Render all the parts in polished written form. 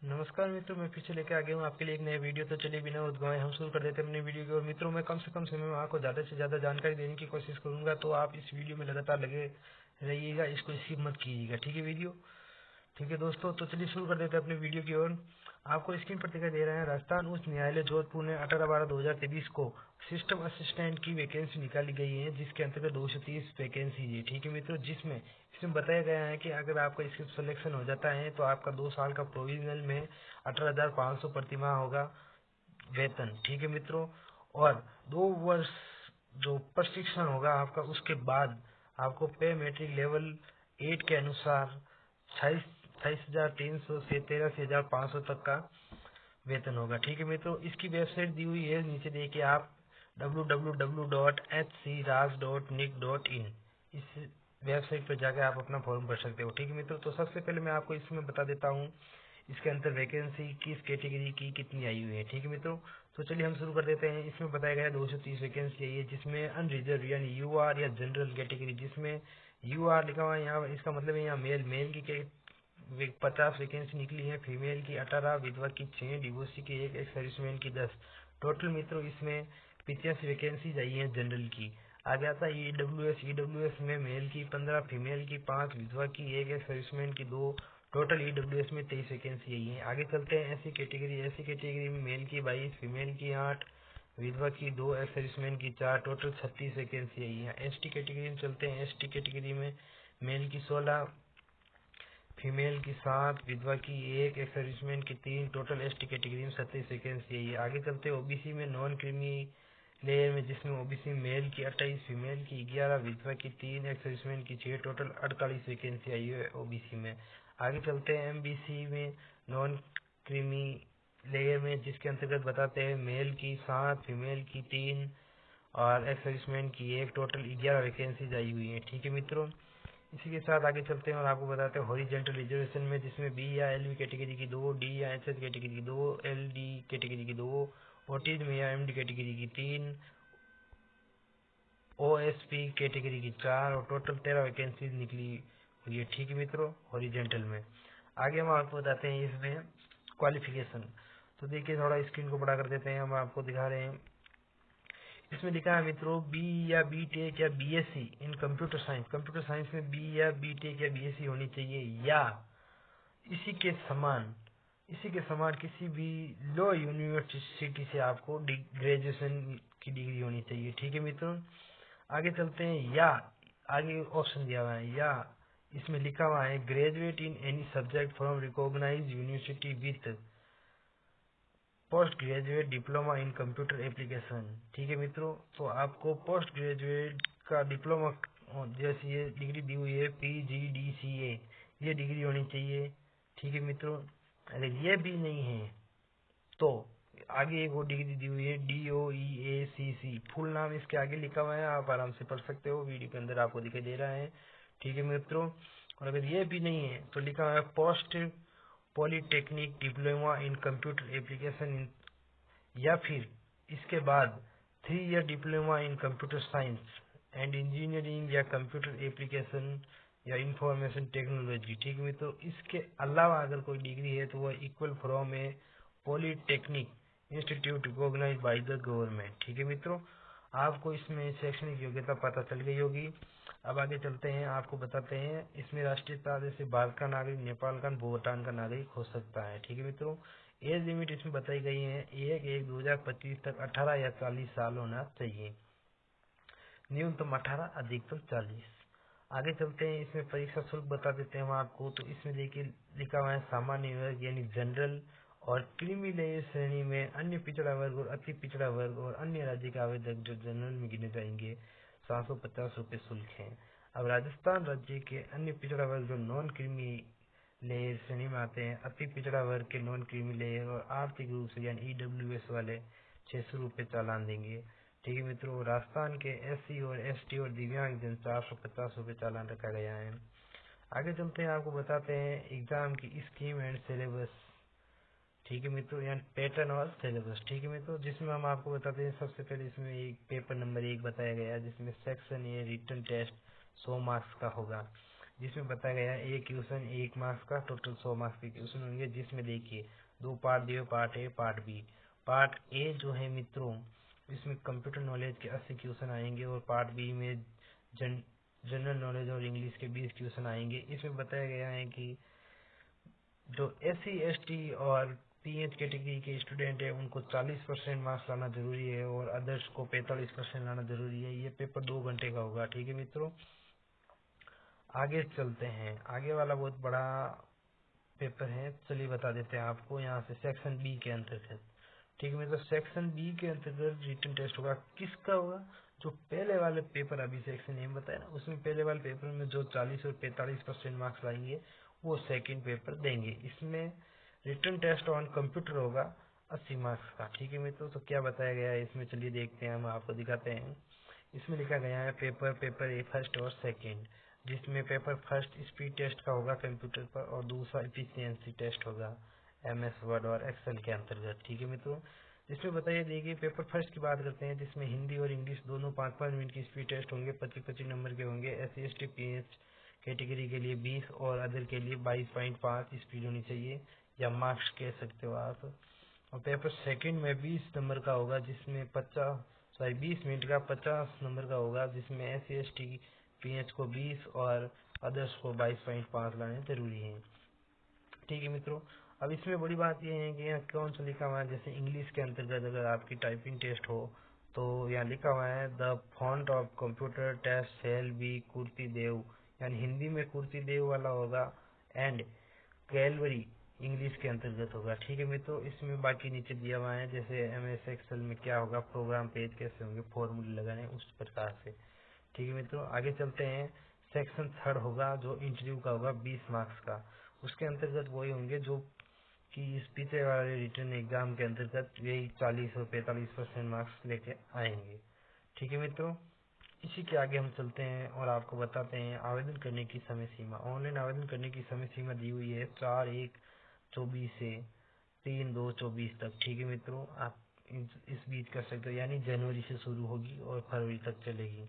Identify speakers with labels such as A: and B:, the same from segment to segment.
A: नमस्कार मित्रों, मैं फिर से लेकर आ गया हूँ आपके लिए एक नया वीडियो। तो चलिए बिना उद्गवाए हम शुरू कर देते हैं अपनी वीडियो की। और मित्रों, मैं कम से कम समय में आपको ज़्यादा से ज़्यादा जानकारी देने की कोशिश करूंगा, तो आप इस वीडियो में लगातार लगे रहिएगा, इसको स्किप मत कीजिएगा। ठीक है वीडियो? ठीक है दोस्तों, तो चलिए शुरू कर देते हैं अपने वीडियो की ओर। आपको स्क्रीन पर दिखाई दे रहा है, राजस्थान उच्च न्यायालय जोधपुर ने 18/12/2023 को सिस्टम असिस्टेंट की वैकेंसी निकाली गई है, जिसके अंतर्गत 230 वैकेंसी है। ठीक है मित्रों, जिसमें इसमें बताया गया है कि अगर आपका इसमें सिलेक्शन हो जाता है तो आपका 2 साल का प्रोविजनल में 18,500 प्रतिमाह होगा वेतन। ठीक है मित्रों, और 2 वर्ष जो प्रशिक्षण होगा आपका, उसके बाद आपको पे मेट्रिक लेवल 8 के अनुसार 28,300 से 83,500 तक का वेतन होगा। ठीक है मित्रों, इसकी वेबसाइट दी हुई है, नीचे देखिए आप www.hcraj.nic.in, इस वेबसाइट पर जाकर आप अपना फॉर्म भर सकते हो। ठीक है मित्रों, तो सबसे पहले मैं आपको इसमें बता देता हूँ इसके अंदर वैकेंसी किस कैटेगरी की कितनी आई हुई है। ठीक है मित्रों, तो चलिए हम शुरू कर देते हैं। इसमें बताया गया 230 वैकेंसी आई है, जिसमें अनरिजर्व यानी यूआर या जनरल कैटेगरी, जिसमें यूआर लिखा हुआ है यहाँ, इसका मतलब है यहाँ मेल की 50 वैकेंसी निकली है, फीमेल की 18, विधवा की 6, डिवोर्सी की 1, एक्स सर्विसमैन की 10। टोटल मित्रों इसमें 85 वैकेंसी आई है जनरल की। आगे आता है ईडब्ल्यूएस में मेल की 15, फीमेल की 5, विधवा की 1, एक्स सर्विसमैन की 2। टोटल ईडब्ल्यूएस में 23 वैकेंसी आई है। आगे चलते हैं ऐसी कैटेगरी में मेल की 22, फीमेल की 8, विधवा की 2, एक्स सर्विसमैन की 4। टोटल 36 वैकेंसी आई है। एसटी कैटेगरी में चलते हैं। एसटी कैटेगरी में मेल की 16, फीमेल की 7, विधवा की 1, एक्स सर्विसमैन की 3। टोटल एसटी कैटेगरी में 37 वैकेंसी है। आगे चलते हैं ओबीसी में, नॉन क्रीमी लेयर में, जिसमें ओबीसी मेल की 28, फीमेल की 11, विधवा की 3, एक्स सर्विसमैन की 6। टोटल 48 वैकेंसी आई है ओबीसी में। आगे चलते हैं एमबीसी में, नॉन क्रीमी लेयर में, जिसके अंतर्गत बताते हैं मेल की 7, फीमेल की 3 और एक्स सर्विसमैन की 1। टोटल 11 वैकेंसीज आई हुई है। ठीक है मित्रों, इसी के साथ आगे चलते हैं और आपको बताते हैं हॉरिजॉन्टल रिजर्वेशन में, जिसमें बी या एलवी कैटेगरी की 2, डी या एचएच कैटेगरी की 2, एलडी कैटेगरी की 2, ओटीज में या एमडी कैटेगरी की 3, ओएसपी कैटेगरी की 4 और टोटल 13 वैकेंसी निकली हुई है। ठीक है मित्रों, हॉरिजॉन्टल में। आगे हम आपको बताते हैं इसमें क्वालिफिकेशन। तो देखिए, थोड़ा स्क्रीन को बड़ा कर देते हैं, हम आपको दिखा रहे हैं। इसमें लिखा है मित्रों, बी या बी टेक या BSc in computer science. Computer science में बी या बी टेक या बीएससी होनी चाहिए, या इसी के समान किसी भी लो यूनिवर्सिटी से आपको ग्रेजुएशन की डिग्री होनी चाहिए। ठीक है मित्रों, आगे चलते हैं। या आगे ऑप्शन दिया हुआ है, या इसमें लिखा हुआ है graduate in any subject from recognised university with post graduate diploma in computer application. ठीक है मित्रों, तो आपको पोस्ट ग्रेजुएट का डिप्लोमा जैसी ये डिग्री दी हुई है PGDCA, ये डिग्री होनी चाहिए। ठीक है मित्रों, अगर ये भी नहीं है तो आगे एक और डिग्री दी हुई है DOEACC, फुल नाम इसके आगे लिखा हुआ है, आप आराम से पढ़ सकते हो, वीडियो के अंदर आपको दिखाई दे रहा है। ठीक है मित्रों, और अगर ये भी नहीं है तो लिखा हुआ है post polytechnic diploma in computer application in, या फिर इसके बाद 3 year diploma in computer science and engineering या कंप्यूटर एप्लीकेशन या इंफॉर्मेशन टेक्नोलॉजी। ठीक है मित्रों, इसके अलावा अगर कोई डिग्री है तो वह equal from a polytechnic institute recognised by the government. ठीक है मित्रों, आपको इसमें शैक्षणिक योग्यता पता चल गई होगी। अब आगे चलते हैं, आपको बताते हैं इसमें राष्ट्रीयता जैसे भारत का नागरिक, नेपाल का, भूटान का नागरिक हो सकता है। ठीक है मित्रों, एज लिमिट इसमें बताई गई है 1/1/2025 तक 18 या 40 साल होना चाहिए, न्यूनतम 18, अधिकतम 40। आगे चलते हैं, इसमें परीक्षा शुल्क बता देते हैं हम आपको। तो इसमें देखिए लिखा हुआ है सामान्य वर्ग यानी जनरल और क्रीमी लेयर श्रेणी में अन्य पिछड़ा वर्ग और अति पिछड़ा वर्ग और अन्य राज्य के आवेदक जो जनरल में गिने जाएंगे 750 रुपये शुल्क है। अब राजस्थान राज्य के अन्य पिछड़ा वर्ग जो नॉन क्रीमी लेयर श्रेणी में आते हैं, अति पिछड़ा वर्ग के नॉन क्रीमी लेयर और आर्थिक रूप से यानी ईडब्ल्यूएस वाले 600 रुपये चालान देंगे। ठीक है मित्रों, राजस्थान के SC और ST और दिव्यांग जन 450 रुपये चालान रखा गया है। आगे चलते हैं, आपको बताते हैं एग्जाम की स्कीम एंड सिलेबस। ठीक है मित्रों, यानी पैटर्न और सिलेबस। ठीक है मित्रों, जिसमें हम आपको बताते हैं सबसे पहले इसमें एक पेपर नंबर 1 बताया गया है, जिसमें section A written test 100 marks का होगा, जिसमें बताया गया है एक क्वेश्चन 1 मार्क्स का, टोटल 100 मार्क्स के क्वेश्चन होंगे, जिसमें देखिए 2 पार्ट दिए, part A part B. Part A जो है मित्रों, इसमें कंप्यूटर नॉलेज के 80 क्वेश्चन आएंगे और पार्ट बी में जनरल नॉलेज और इंग्लिश के 20 क्वेश्चन आएंगे। इसमें बताया गया है कि जो SC ST और PH कैटेगरी के स्टूडेंट है उनको 40% मार्क्स लाना जरूरी है और अदर्स को 45% लाना जरूरी है। ये पेपर 2 घंटे का होगा। ठीक है मित्रों, आगे चलते हैं। आगे वाला बहुत बड़ा पेपर है, चलिए बता देते हैं आपको। यहाँ से सेक्शन बी के अंतर्गत, ठीक है मित्रों, सेक्शन बी के अंतर्गत रिटन टेस्ट होगा। किसका होगा? जो पहले वाले पेपर अभी सेक्शन ए बताया ना, उसमें पहले वाले पेपर में जो 40 और 45% मार्क्स लाएंगे वो सेकंड पेपर देंगे। इसमें रिटन टेस्ट ऑन कंप्यूटर होगा 80 मार्क्स का। ठीक है मित्रों, तो क्या बताया गया है इसमें, चलिए देखते हैं, हम आपको दिखाते हैं। इसमें लिखा गया है पेपर ए फर्स्ट और सेकंड, जिसमें पेपर फर्स्ट स्पीड टेस्ट का होगा कंप्यूटर पर और दूसरा एफिशिएंसी टेस्ट होगा MS वर्ड और एक्सेल के अंतर्गत। ठीक है मित्रों, इसमें बताइए, देखिए पेपर फर्स्ट की बात करते हैं, जिसमें हिंदी और इंग्लिश दोनों 5-5 मिनट की स्पीड टेस्ट होंगे, 25-25 नंबर के होंगे। SC ST PH कैटेगरी के लिए 20 और अदर के लिए 22.5 स्पीड होनी चाहिए, या मार्क्स कह सकते हो आप। और पेपर सेकंड में 20 नंबर का होगा, जिसमें 20 मिनट का 50 नंबर का होगा, जिसमें SC ST PH को 20 और अदर्स को 22.5 लाने जरूरी है। ठीक है मित्रों, अब इसमें बड़ी बात यह है कि यहाँ कौन सा लिखा हुआ है, जैसे इंग्लिश के अंतर्गत अगर आपकी टाइपिंग टेस्ट हो तो यहाँ लिखा हुआ है the font of computer test shall be Kruti Dev, यानी हिंदी में कुर्ती देव वाला होगा, एंड कैलवरी इंग्लिश के अंतर्गत होगा। ठीक है मित्रों, इसमें बाकी नीचे दिया हुआ है, जैसे MS एक्सेल में क्या होगा, प्रोग्राम पेज कैसे होंगे, फॉर्मूले लगाने उस प्रकार से। ठीक है मित्रों, आगे चलते हैं। सेक्शन थर्ड होगा जो इंटरव्यू का होगा 20 मार्क्स का। उसके अंतर्गत वही होंगे जो कि इस पीछे वाले रिटर्न एग्जाम के अंतर्गत यही 40 और 45% मार्क्स लेके आएंगे। ठीक है मित्रों, इसी के आगे हम चलते हैं और आपको बताते हैं आवेदन करने की समय सीमा। ऑनलाइन आवेदन करने की समय सीमा दी हुई है 4/1/24 से 3/2/24 तक। ठीक है मित्रों, आप इस बीच कर सकते हो, यानी जनवरी से शुरू होगी और फरवरी तक चलेगी।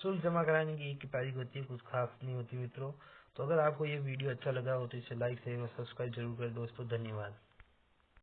A: शुल्क जमा कराने की एक तारीख होती है, कुछ खास नहीं होती मित्रों। तो अगर आपको ये वीडियो अच्छा लगा हो तो इसे लाइक शेयर और सब्सक्राइब जरूर करें दोस्तों। धन्यवाद।